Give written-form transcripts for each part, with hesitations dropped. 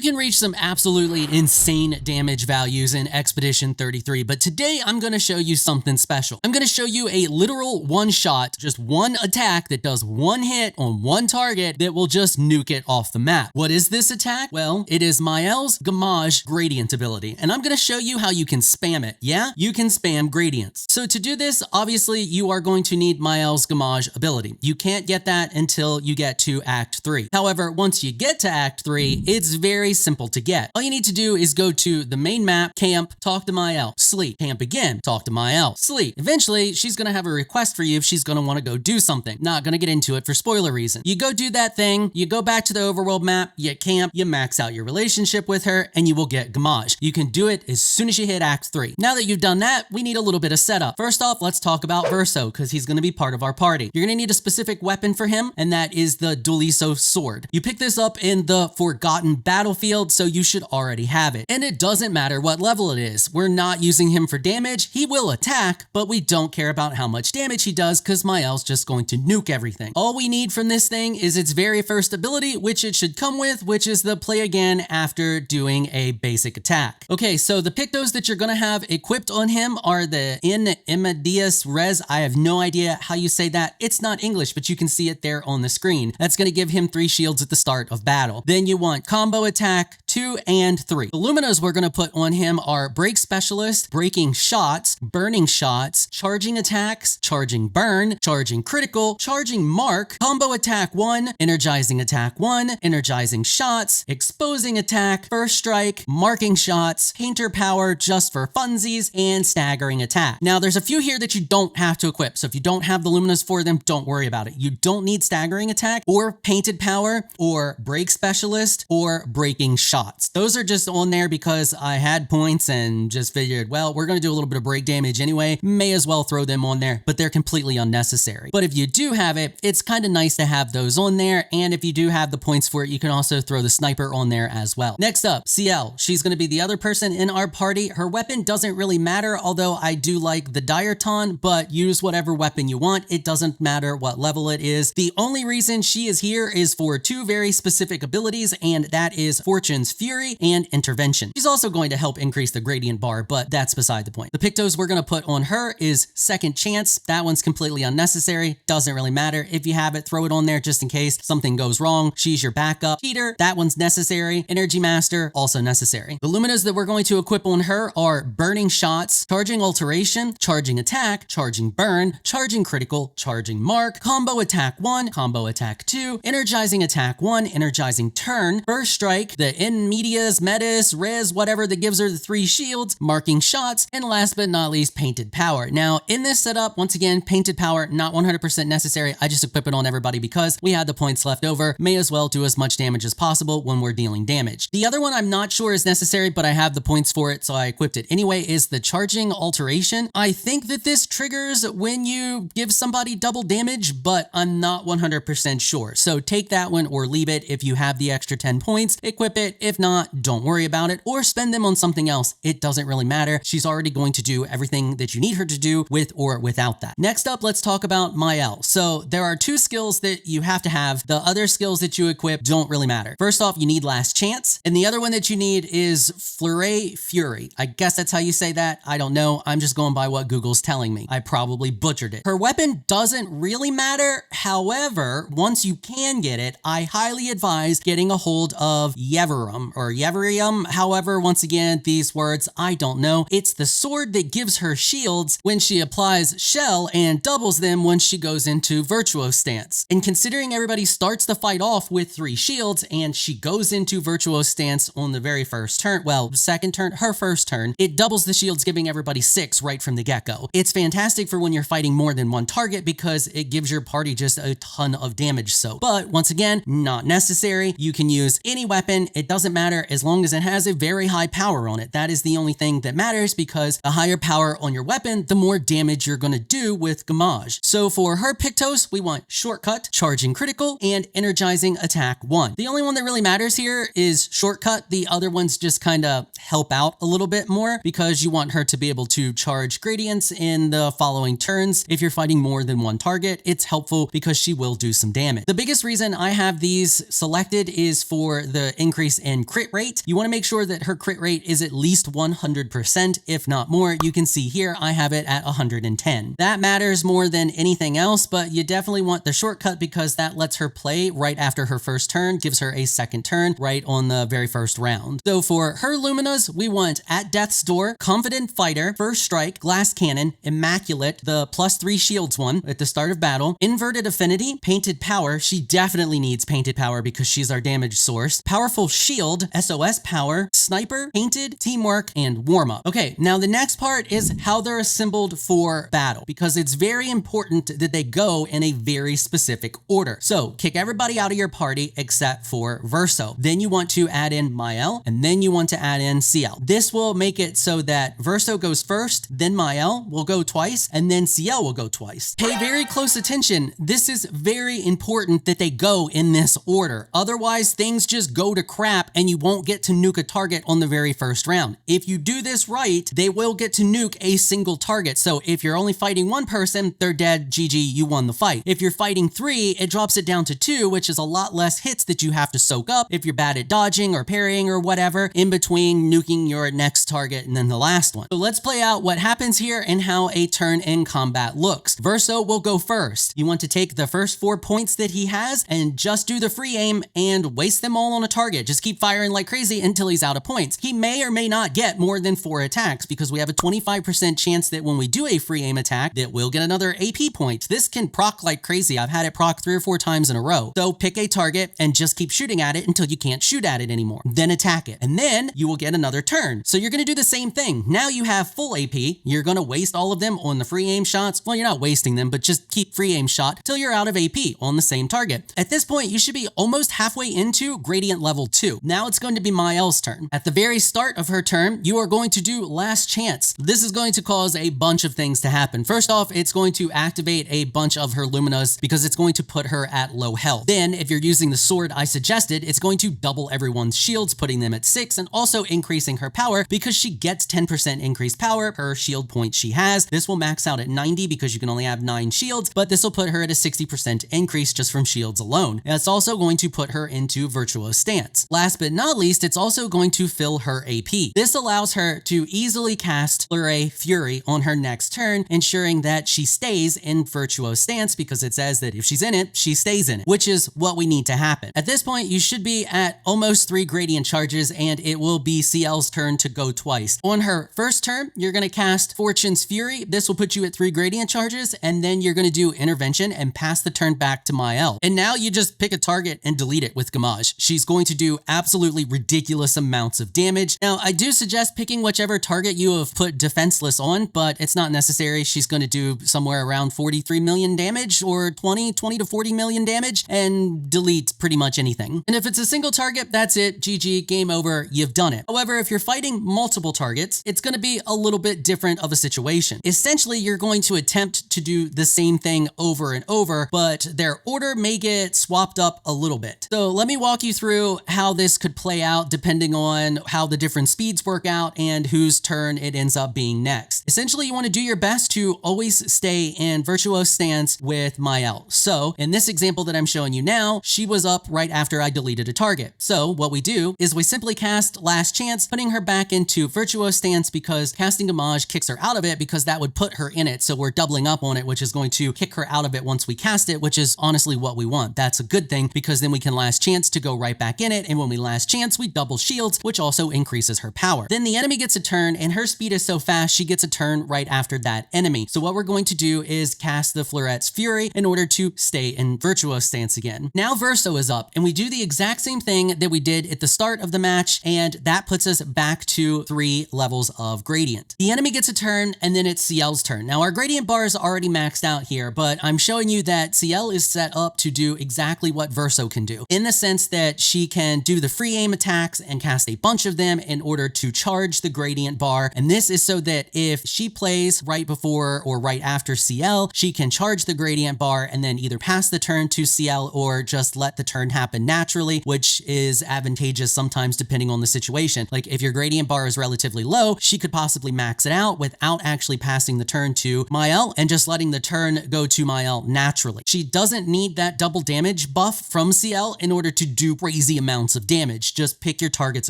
can reach some absolutely insane damage values in Expedition 33, but today I'm going to show you something special. I'm going to show you a literal one-shot, just one attack that does one hit on one target that will just nuke it off the map. What is this attack? Well, it is Myel's 𝐴𝐻𝐺 gradient ability, and I'm going to show you how you can spam it. Yeah, you can spam gradients. So to do this, obviously you are going to need Myel's 𝐴𝐻𝐺 ability. You can't get that until you get to Act 3. However, once you get to Act 3, it's very simple to get. All you need to do is go to the main map, camp, talk to Myel, sleep, camp again, talk to Myel, sleep. Eventually, she's going to have a request for you if she's going to want to go do something. Not going to get into it for spoiler reason. You go do that thing, you go back to the overworld map, you camp, you max out your relationship with her, and you will get 𝐴𝐻𝐺. You can do it as soon as you hit Act 3. Now that you've done that, we need a little bit of setup. First off, let's talk about Verso, because he's going to be part of our party. You're going to need a specific weapon for him, and that is the 𝐴𝐿𝐼𝐸 sword. You pick this up in the Forgotten Battlefield, so you should already have it. And it doesn't matter what level it is. We're not using him for damage. He will attack, but we don't care about how much damage he does because Myel's just going to nuke everything. All we need from this thing is its very first ability, which it should come with, which is the play again after doing a basic attack. Okay, so the pictos that you're going to have equipped on him are the 𝐴𝐸 res. I have no idea how you say that. It's not English, but you can see it there on the screen. That's going to give him 3 shields at the start of battle. Then you want combo attack 2 and 3. The luminas we're going to put on him are break specialist, breaking shots, burning shots, charging attacks, charging burn, charging critical, charging mark, combo attack 1, energizing attack 1, energizing shots, exposing attack, first strike, marking shots, painter power just for funsies, and staggering attack. Now there's a few here that you don't have to equip, so if you don't have the luminas for them, don't worry about it. You don't need staggering attack or painted power or break specialist or breaking shots. Those are just on there because I had points and just figured, well, we're going to do a little bit of break damage anyway, may as well throw them on there, but they're completely unnecessary. But if you do have it, it's kind of nice to have those on there, and if you do have the points for it, you can also throw the sniper on there as well. Next up, Sciel. She's going to be the other person in our party. Her weapon doesn't really matter, although I do like the 𝐷𝐸𝐻𝐻, but use whatever weapon you want. It doesn't matter what level it is. The only reason she is here is for 2 very specific abilities, and that is Fortune's Fury and Intervention. She's also going to help increase the gradient bar, but that's beside the point. The pictos we're going to put on her is Second Chance. That one's completely unnecessary. Doesn't really matter. If you have it, throw it on there just in case something goes wrong. She's your backup. Cheater, that one's necessary. Energy Master, also necessary. The luminas that we're going to equip on her are Burning Shots, Charging Alteration, Charging Attack, Charging Burn, Charging Critical, Charging Mark, Combo Attack 1, Combo Attack 2, Energizing Attack 1, Energizing Turn, First Strike, the 𝐴𝐸𝐸 res, whatever that gives her the 3 shields, Marking Shots, and last but not least, Painted Power. Now, in this setup, once again, Painted Power, not 100% necessary. I just equip it on everybody because we had the points left over. May as well do as much damage as possible when we're dealing damage. The other one I'm not sure is necessary, but I have the points for it, so I equipped it anyway, is the Charging Alteration. I think that this triggers when you give somebody double damage, but I'm not 100% sure. So take that one or leave it. If you have the extra 10 points, equip it. If not, don't worry about it or spend them on something else. It doesn't really matter. She's already going to do everything that you need her to do with or without that. Next up, let's talk about Myel. So there are 2 skills that you have to have. The other skills that you equip don't really matter. First off, you need Last Chance, and the other one that you need is Flurry Fury. I guess that's how you say that. I don't know. I'm just going by what Google's telling me. I probably butchered it. Her weapon doesn't really matter. However, once you can get it, I highly advise getting a hold of 𝐆 or 𝐆. However, once again, these words, I don't know. It's the sword that gives her shields when she applies shell and doubles them when she goes into virtuo stance. And considering everybody starts the fight off with 3 shields and she goes into virtuo stance on the very first turn, well, second turn, her first turn, it doubles the shields, giving everybody 6 right from the get-go. It's fantastic for when you're fighting more than one target because it gives your party just a ton of damage. So, but once again, not necessary. You can use any weapon. It doesn't matter as long as it has a very high power on it. That is the only thing that matters because the higher power on your weapon, the more damage you're going to do with 𝐴𝐻𝐺. So for her pictos, we want Shortcut, Charging Critical, and Energizing Attack 1. The only one that really matters here is Shortcut. The other ones just kind of help out a little bit more because you want her to be able to charge gradients in the following turns. If you're fighting more than one target, it's helpful because she will do some damage. The biggest reason I have these selected is for the increase in and crit rate. You want to make sure that her crit rate is at least 100%, if not more. You can see here I have it at 110. That matters more than anything else, but you definitely want the shortcut because that lets her play right after her first turn, gives her a second turn right on the very first round. So for her luminas, we want At Death's Door, Confident Fighter, First Strike, Glass Cannon, Immaculate, the +3 shields one at the start of battle, Inverted Affinity, Painted Power. She definitely needs Painted Power because she's our damage source. Powerful Shield, SOS Power, Sniper, Painted, Teamwork, and Warm Up. Okay, now the next part is how they're assembled for battle because it's very important that they go in a very specific order. So kick everybody out of your party except for Verso. Then you want to add in Myel, and then you want to add in Sciel. This will make it so that Verso goes first, then Myel will go twice, and then Sciel will go twice. Pay very close attention. This is very important that they go in this order. Otherwise, things just go to crap and you won't get to nuke a target on the very first round. If you do this right, they will get to nuke a single target. So if you're only fighting one person, they're dead, GG, you won the fight. If you're fighting 3, it drops it down to 2, which is a lot less hits that you have to soak up if you're bad at dodging or parrying or whatever in between nuking your next target and then the last one. So let's play out what happens here and how a turn in combat looks. Verso will go first. You want to take the first 4 points that he has and just do the free aim and waste them all on a target. Just keep firing like crazy until he's out of points. He may or may not get more than 4 attacks because we have a 25% chance that when we do a free aim attack that we'll get another AP point. This can proc like crazy. I've had it proc 3 or 4 times in a row. So pick a target and just keep shooting at it until you can't shoot at it anymore. Then attack it. And then you will get another turn. So you're going to do the same thing. Now you have full AP. You're going to waste all of them on the free aim shots. Well, you're not wasting them, but just keep free aim shot till you're out of AP on the same target. At this point, you should be almost halfway into gradient level 2. Now it's going to be Myel's turn. At the very start of her turn, you are going to do Last Chance. This is going to cause a bunch of things to happen. First off, it's going to activate a bunch of her luminas because it's going to put her at low health. Then, if you're using the sword I suggested, it's going to double everyone's shields, putting them at 6 and also increasing her power because she gets 10% increased power per shield point she has. This will max out at 90 because you can only have 9 shields, but this will put her at a 60% increase just from shields alone. And it's also going to put her into Virtuoso Stance. Last but not least, it's also going to fill her AP. This allows her to easily cast Flurry Fury on her next turn, ensuring that she stays in Virtuoso Stance because it says that if she's in it, she stays in it, which is what we need to happen. At this point, you should be at almost 3 gradient charges and it will be Sciel's turn to go twice. On her first turn, you're going to cast Fortune's Fury. This will put you at 3 gradient charges and then you're going to do Intervention and pass the turn back to Myel. And now you just pick a target and delete it with 𝐽𝐻𝐻. She's going to do absolutely ridiculous amounts of damage. Now, I do suggest picking whichever target you have put defenseless on, but it's not necessary. She's going to do somewhere around 43 million damage or 20 to 40 million damage and delete pretty much anything. And if it's a single target, that's it. GG, game over, you've done it. However, if you're fighting multiple targets, it's going to be a little bit different of a situation. Essentially, you're going to attempt to do the same thing over and over, but their order may get swapped up a little bit. So let me walk you through how this could play out depending on how the different speeds work out and whose turn it ends up being next. Essentially, you want to do your best to always stay in Virtuoso Stance with Myel. So in this example that I'm showing you now, she was up right after I deleted a target. So what we do is we simply cast Last Chance, putting her back into Virtuoso Stance because casting 𝐽𝐻𝐻 kicks her out of it because that would put her in it. So we're doubling up on it, which is going to kick her out of it once we cast it, which is honestly what we want. That's a good thing because then we can Last Chance to go right back in it. And when we Last Chance, we double shields, which also increases her power. Then the enemy gets a turn and her speed is so fast, she gets a turn right after that enemy. So what we're going to do is cast the Fleurette's Fury in order to stay in Virtuoso Stance again. Now Verso is up and we do the exact same thing that we did at the start of the match, and that puts us back to 3 levels of gradient. The enemy gets a turn and then it's Sciel's turn. Now our gradient bar is already maxed out here, but I'm showing you that Sciel is set up to do exactly what Verso can do, in the sense that she can do the free aim attacks and cast a bunch of them in order to charge the gradient bar. And this is so that if she plays right before or right after Sciel, she can charge the gradient bar and then either pass the turn to Sciel or just let the turn happen naturally, which is advantageous sometimes depending on the situation. Like if your gradient bar is relatively low, she could possibly max it out without actually passing the turn to Myel and just letting the turn go to Myel naturally. She doesn't need that double damage buff from Sciel in order to do crazy amounts of damage. damage. Just pick your targets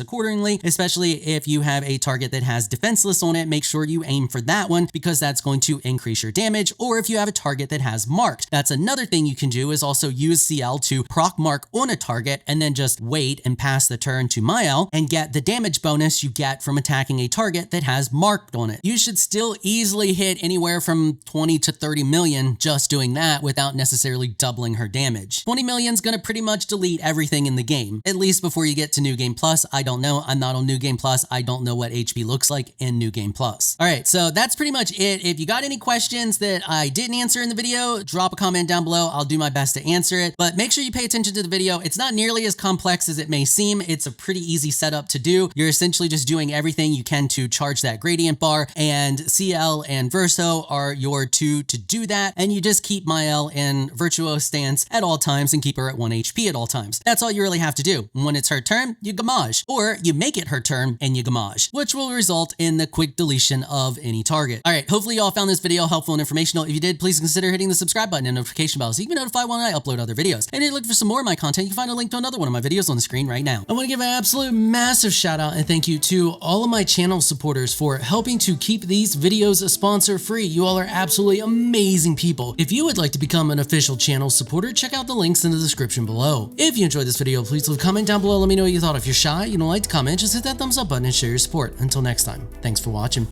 accordingly, especially if you have a target that has defenseless on it. Make sure you aim for that one because that's going to increase your damage. Or if you have a target that has marked, that's another thing you can do, is also use Sciel to proc mark on a target and then just wait and pass the turn to Myel and get the damage bonus you get from attacking a target that has marked on it. You should still easily hit anywhere from 20 to 30 million just doing that without necessarily doubling her damage. 20 million is going to pretty much delete everything in the game, at least before you get to New Game Plus. I don't know. I'm not on New Game Plus. I don't know what HP looks like in New Game Plus. All right, so that's pretty much it. If you got any questions that I didn't answer in the video, drop a comment down below. I'll do my best to answer it, but make sure you pay attention to the video. It's not nearly as complex as it may seem. It's a pretty easy setup to do. You're essentially just doing everything you can to charge that gradient bar, and Sciel and Verso are your two to do that, and you just keep Myel in virtuo stance at all times and keep her at 1 HP at all times. That's all you really have to do. When it's her turn, you 𝐽𝐽, or you make it her turn and you 𝐽𝐽, which will result in the quick deletion of any target. All right, hopefully y'all found this video helpful and informational. If you did, please consider hitting the subscribe button and notification bell so you can be notified when I upload other videos. And if you look for some more of my content, you can find a link to another one of my videos on the screen right now. I want to give an absolute massive shout out and thank you to all of my channel supporters for helping to keep these videos sponsor free. You all are absolutely amazing people. If you would like to become an official channel supporter, check out the links in the description below. If you enjoyed this video, please leave a comment down below. Let me know what you thought. If you're shy, you don't like to comment, just hit that thumbs up button and share your support. Until next time, thanks for watching.